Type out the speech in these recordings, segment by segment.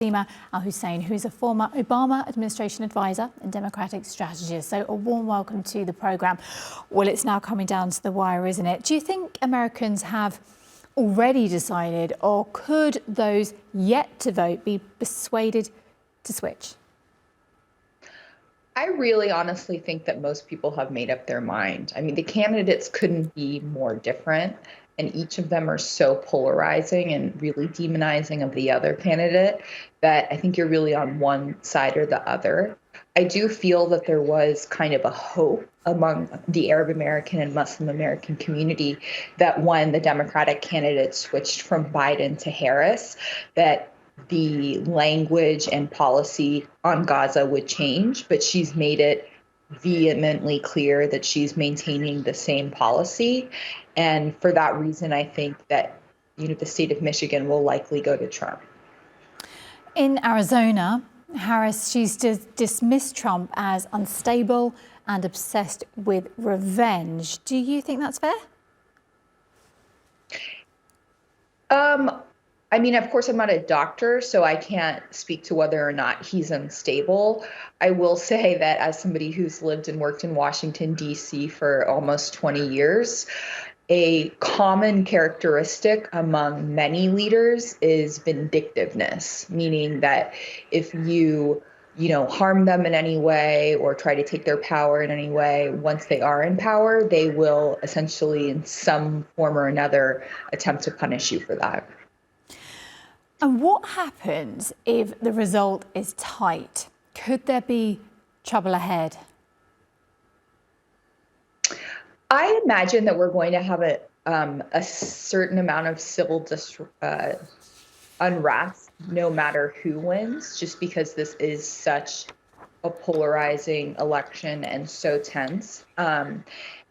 Bassima Alghussein, who is a former Obama administration advisor and Democratic strategist. So a warm welcome to the programme. Well, it's now coming down to the wire, isn't it? Do you think Americans have already decided, or could those yet to vote be persuaded to switch? I really honestly think that most people have made up their mind. I mean, the candidates couldn't be more different, and each of them are so polarizing and really demonizing of the other candidate that I think you're really on one side or the other. I do feel that there was kind of a hope among the Arab American and Muslim American community that when the Democratic candidate switched from Biden to Harris, that the language and policy on Gaza would change, but she's made it vehemently clear that she's maintaining the same policy. And for that reason, I think that, the state of Michigan will likely go to Trump. In Arizona, Harris, she's dismissed Trump as unstable and obsessed with revenge. Do you think that's fair? I mean, of course, I'm not a doctor, so I can't speak to whether or not he's unstable. I will say that as somebody who's lived and worked in Washington, D.C. for almost 20 years, a common characteristic among many leaders is vindictiveness, meaning that if you harm them in any way or try to take their power in any way, once they are in power, they will essentially in some form or another attempt to punish you for that. And what happens if the result is tight? Could there be trouble ahead? I imagine that we're going to have a certain amount of civil unrest, no matter who wins, just because this is such a polarizing election and so tense.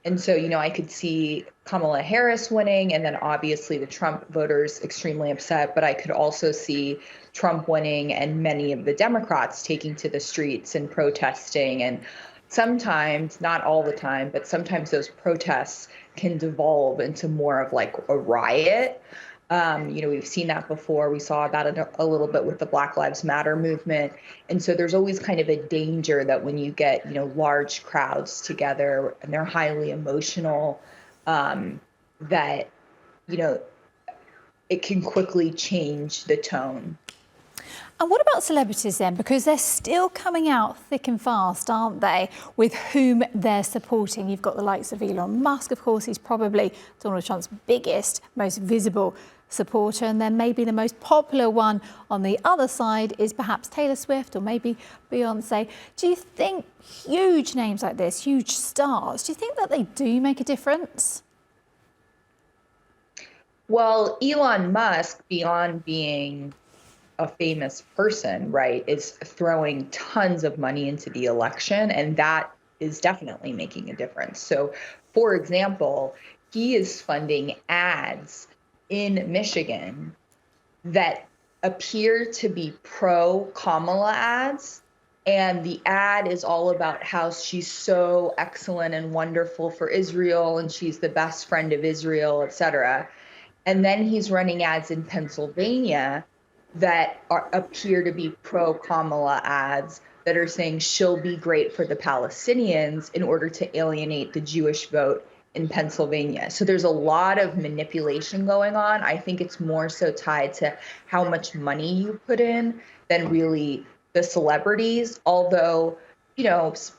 And so, I could see Kamala Harris winning, and then obviously the Trump voters extremely upset. But I could also see Trump winning and many of the Democrats taking to the streets and protesting. And sometimes, not all the time, but sometimes those protests can devolve into more of like a riot. We've seen that before. We saw that a little bit with the Black Lives Matter movement. And so there's always kind of a danger that when you get, large crowds together and they're highly emotional, that, it can quickly change the tone. And what about celebrities then? Because they're still coming out thick and fast, aren't they, with whom they're supporting. You've got the likes of Elon Musk, of course. He's probably Donald Trump's biggest, most visible supporter. And then maybe the most popular one on the other side is perhaps Taylor Swift or maybe Beyonce. Do you think huge names like this, huge stars, do you think that they do make a difference? Well, Elon Musk, beyond being a famous person, right, is throwing tons of money into the election, and that is definitely making a difference. So, for example, he is funding ads in Michigan that appear to be pro-Kamala ads, and the ad is all about how she's so excellent and wonderful for Israel, and she's the best friend of Israel, etc. And then he's running ads in Pennsylvania that appear to be pro-Kamala ads that are saying she'll be great for the Palestinians in order to alienate the Jewish vote in Pennsylvania. So there's a lot of manipulation going on. I think it's more so tied to how much money you put in than really the celebrities. Although,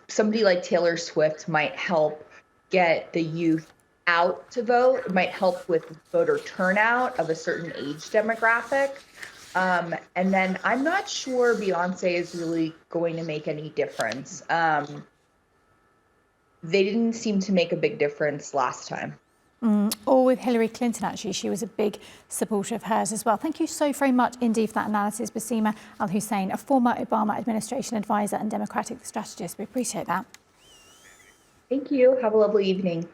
somebody like Taylor Swift might help get the youth out to vote. It might help with voter turnout of a certain age demographic. And then I'm not sure Beyonce is really going to make any difference. They didn't seem to make a big difference last time. Or with Hillary Clinton, actually. She was a big supporter of hers as well. Thank you so very much indeed for that analysis, Bassima Alghussein, a former Obama administration advisor and Democratic strategist. We appreciate that. Thank you. Have a lovely evening.